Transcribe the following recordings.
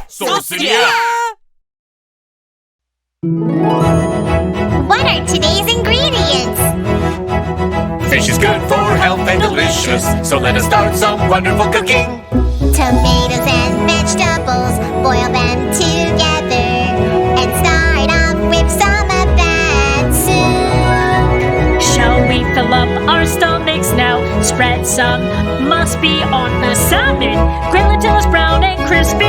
sauceria! What are today's ingredients? Fish is good for health and delicious, so let us start some wonderful cooking. Tomatoes and vegetables, boil them together and start off with some of that soup. Shall we fill up our stomachs now? Spread some mus.B on the salmon. Grill until it's brown and crispy.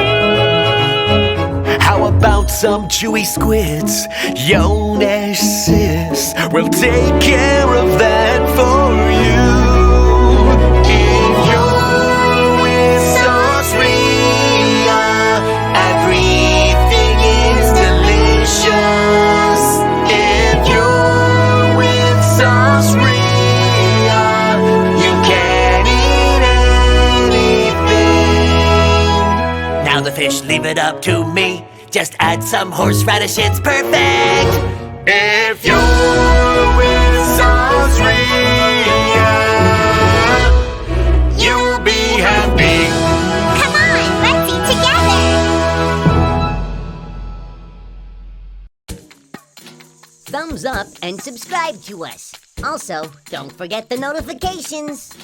How about some chewy squids? Yonnaisis, we'll take care of that for you. If you're with sauceria, everything is delicious. If you're with sauceria, you can eat anything. Now the fish, leave it up to me. Just add some horseradish, it's perfect. If you're with sauceria, you'll be happy. Come on, let's eat together. Thumbs up and subscribe to us. Also, don't forget the notifications.